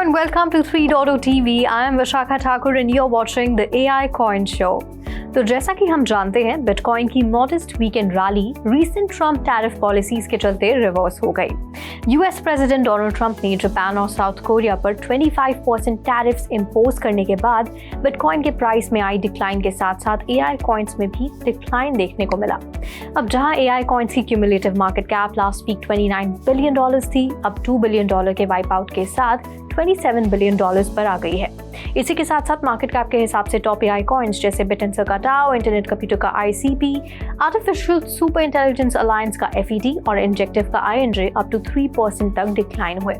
and welcome to 3.0 TV. I am Vishakha Thakur and you're watching the AI Coin Show. तो जैसा कि हम जानते हैं, बिटकॉइन की modest weekend rally recent Trump tariff policies के चलते रिवर्स हो गई। यूएस प्रेसिडेंट डोनाल्ड ट्रम्प ने जापान और साउथ कोरिया पर 25% टैरिफ्स इंपोज करने के बाद बिटकॉइन के प्राइस में आई डिक्लाइन के साथ साथ एआई कॉइन्स में भी डिक्लाइन देखने को मिला। अब जहां एआई कॉइन्स की cumulative market cap last week $29 billion थी, अब $2 बिलियन के वाइप आउट के साथ $27 बिलियन पर आ गई है। इसी के साथ साथ मार्केट कैप के हिसाब से टॉप एआई कॉइन्स जैसे बिटेंसर का टाओ, इंटरनेट कंप्यूटर का ICP, artificial super intelligence alliance का एफईटी और इंजेक्टिव का आईएनजे अप टू 3% तक डिक्लाइन हुए।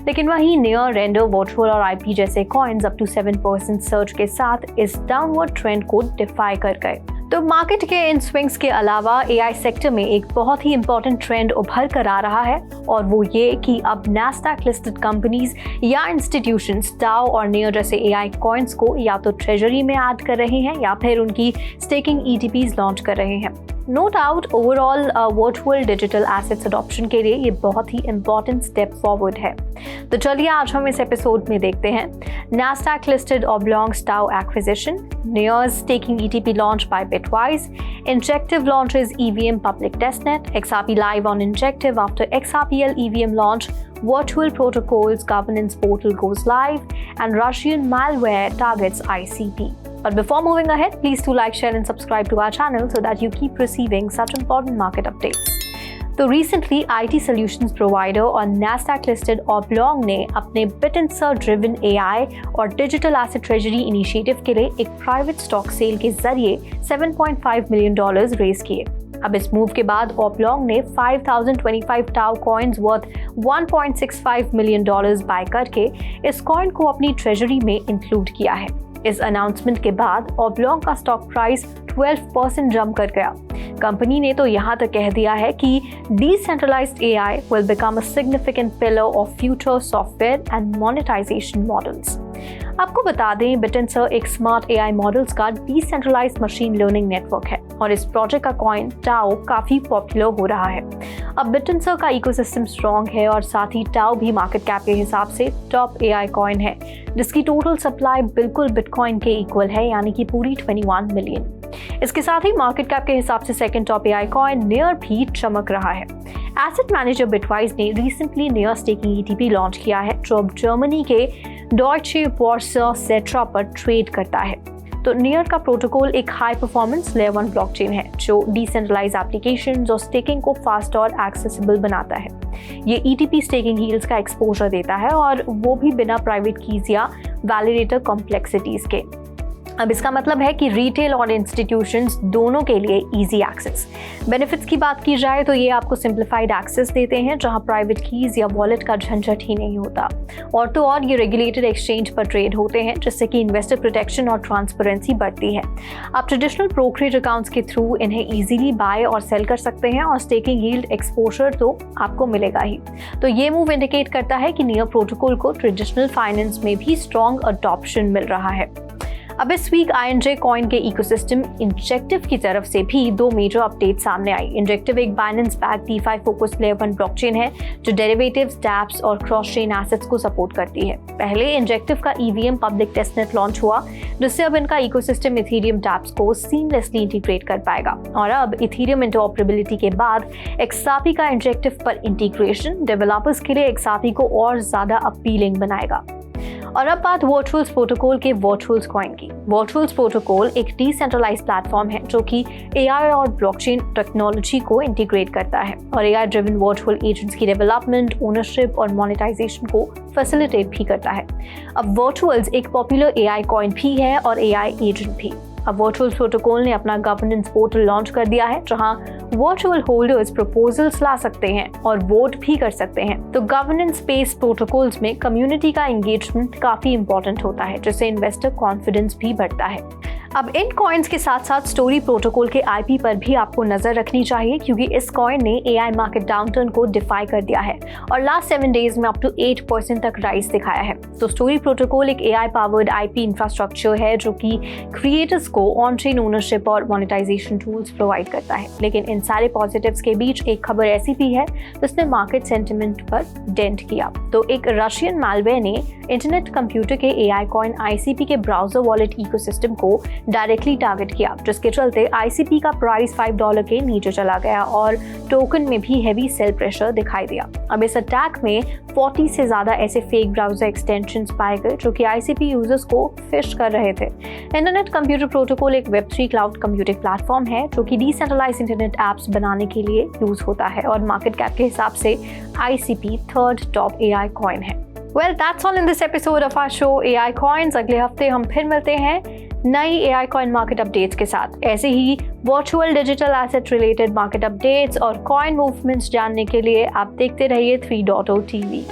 लेकिन वहीं नियर, रेंडर, वर्चुअल और आईपी जैसे कॉइन्स अप टू 7% सर्च के साथ इस डाउनवर्ड ट्रेंड को डिफाई कर गए। तो मार्केट के इन स्विंग्स के अलावा एआई सेक्टर में एक बहुत ही इंपॉर्टेंट ट्रेंड उभर कर आ रहा है और वो ये कि अब नैस्डैक लिस्टेड कंपनीज या इंस्टीट्यूशंस टाओ और नियर जैसे एआई कॉइन्स को या तो ट्रेजरी में ऐड कर रहे हैं या फिर उनकी स्टेकिंग ईटीपीज लॉन्च कर रहे हैं। No doubt overall virtual digital assets adoption के लिए ये बहुत ही इंपॉर्टेंट स्टेप फॉरवर्ड है। तो चलिए आज हम इस एपिसोड में देखते हैं Nasdaq listed Oblong's tau acquisition, Near's staking ETP launch by Bitwise, Injective launches EVM public testnet, XRP live on Injective after XRPL EVM launch, Virtual Protocols governance portal goes live, and Russian malware targets ICP. But before moving ahead, please do like, share and subscribe to our channel so that you keep receiving such important market updates. तो recently IT solutions provider और Nasdaq listed Oblong ने अपने बिटेंसर driven AI और digital asset treasury initiative के लिए एक private stock cell के जरिए $7.5 मिलियन रेज किए। अब इस मूव के बाद Oblong ने 5025 tau coins worth $1.65 million bye करके इस कॉइन को अपनी ट्रेजरी में इंक्लूड किया है। इस अनाउंसमेंट के बाद Oblong का स्टॉक प्राइस 12% जंप कर गया। कंपनी ने तो यहाँ तक कह दिया है कि decentralised AI will become a significant pillar of future software and monetisation models. आपको बता दें, बिटेंसर एक स्मार्ट एआई मॉडल्स का डिसेंट्रलाइज्ड मशीन लर्निंग नेटवर्क है और इस प्रोजेक्ट का कॉइन टाओ काफी पॉपुलर हो रहा है। अब बिटेंसर का इकोसिस्टम स्ट्रॉन्ग है और साथ ही टाओ भी मार्केट कैप के हिसाब से टॉप एआई कॉइन है, जिसकी टोटल सप्लाई बिल्कुल बिटकॉइन के इक्वल है, यानी कि पूरी 21 मिलियन। इसके साथ ही मार्केट कैप के हिसाब से second top AI coin near भी चमक रहा है। एसेट मैनेजर बिटवाइज ने recently near staking ETP launch किया है, जो अब जर्मनी के डॉयचे बॉर्सा सेट्रा पर ट्रेड करता है। तो नियर का प्रोटोकॉल एक हाई परफॉर्मेंस लेयर 1 ब्लॉकचेन है जो डिसेंट्रलाइज्ड एप्लीकेशंस और स्टेकिंग को फास्ट और एक्सेसिबल बनाता है। ये ईटीपी स्टेकिंग हील्स का एक्सपोजर देता है और वो भी बिना प्राइवेट कीज या वैलिडेटर कॉम्प्लेक्सिटीज के। अब इसका मतलब है कि रिटेल और इंस्टीट्यूशंस दोनों के लिए इजी एक्सेस। बेनिफिट्स की बात की जाए तो ये आपको सिंप्लीफाइड एक्सेस देते हैं जहां प्राइवेट कीज या वॉलेट का झंझट ही नहीं होता, और तो और ये रेगुलेटेड एक्सचेंज पर ट्रेड होते हैं, जिससे कि इन्वेस्टर प्रोटेक्शन और ट्रांसपेरेंसी बढ़ती है। आप ट्रेडिशनल ब्रोकरेज अकाउंट्स के थ्रू इन्हें ईजिली बाय और सेल कर सकते हैं और स्टेकिंग यील्ड एक्सपोजर तो आपको मिलेगा ही। तो ये मूव इंडिकेट करता है कि नियर प्रोटोकॉल को ट्रेडिशनल फाइनेंस में भी स्ट्रॉन्ग अडॉप्शन मिल रहा है। अब इस वीक आईएनजे कॉइन के इकोसिस्टम इंजेक्टिव की तरफ से भी दो मेजर अपडेट सामने आई। इंजेक्टिव एक Binance backed DeFi focused layer 1 blockchain है जो डेरिवेटिव्स, डैप्स और क्रॉस चेन एसेट्स को सपोर्ट करती है। पहले इंजेक्टिव का ईवीएम पब्लिक टेस्टनेट लॉन्च हुआ, जिससे अब इनका इकोसिस्टम इथेरियम डैप्स को सीमलेसली इंटीग्रेट कर पाएगा। और अब इथेरियम इंटरऑपरेबिलिटी के बाद एक्सआरपी का इंजेक्टिव पर इंटीग्रेशन डेवलपर्स के लिए एक्सआरपी को और ज्यादा अपीलिंग बनाएगा। और अब बात वर्चुअल्स प्रोटोकॉल के वर्चुअल्स कॉइन की। वर्चुअल्स प्रोटोकॉल एक डिसेंट्रलाइज्ड प्लेटफॉर्म है जो कि एआई और ब्लॉकचेन टेक्नोलॉजी को इंटीग्रेट करता है और एआई ड्रिवन वर्चुअल एजेंट्स की डेवलपमेंट, ओनरशिप और मोनेटाइजेशन को फैसिलिटेट भी करता है। अब वर्चुअल्स एक पॉपुलर एआई कॉइन भी है और एआई एजेंट भी। अब वर्चुअल प्रोटोकॉल ने अपना गवर्नेंस पोर्टल लॉन्च कर दिया है, जहां वर्चुअल होल्डर्स प्रपोजल्स ला सकते हैं और वोट भी कर सकते हैं। तो गवर्नेंस बेस्ड प्रोटोकॉल्स में कम्युनिटी का एंगेजमेंट काफी इंपॉर्टेंट होता है, जिससे इन्वेस्टर कॉन्फिडेंस भी बढ़ता है। अब इन कॉइन्स के साथ साथ स्टोरी प्रोटोकॉल के आईपी पर भी आपको नजर रखनी चाहिए, क्योंकि इस कॉइन ने एआई मार्केट डाउनटर्न को डिफाई कर दिया है और लास्ट 7 डेज में अप टू 8% तक राइज दिखाया है। तो स्टोरी प्रोटोकॉल एक एआई पावर्ड आईपी इंफ्रास्ट्रक्चर है जो कि क्रिएटर्स को ऑन चेन ओनरशिप और मोनेटाइजेशन टूल्स प्रोवाइड करता है। लेकिन इन सारे पॉजिटिव्स के बीच एक खबर ऐसी भी है जिसने मार्केट सेंटिमेंट पर डेंट किया। तो एक रशियन मैलवेयर ने इंटरनेट कंप्यूटर के एआई कॉइन आईसीपी के ब्राउजर वॉलेट इकोसिस्टम को डायरेक्टली टारगेट किया, जिसके चलते आईसीपी का प्राइस $5 के नीचे चला गया और टोकन में भी हेवी सेल प्रेशर दिखाई दिया। अब इस अटैक में 40 से ज्यादा ऐसे फेक ब्राउजर एक्सटेंशंस पाए गए जो कि आईसीपी यूजर्स को फिश कर रहे थे। इंटरनेट कंप्यूटर प्रोटोकॉल एक वेब3 क्लाउड कंप्यूटिंग प्लेटफॉर्म है जो कि डिसेंट्रलाइज्ड इंटरनेट एप्स बनाने के लिए यूज होता है और मार्केट कैप के हिसाब से ICP 3rd top AI coin है। Well, that's all in this episode of our show AI Coins। अगले हफ्ते हम फिर मिलते हैं नई AI कॉइन मार्केट अपडेट्स के साथ। ऐसे ही virtual digital asset related market updates और कॉइन मूवमेंट्स जानने के लिए आप देखते रहिए 3.0 TV।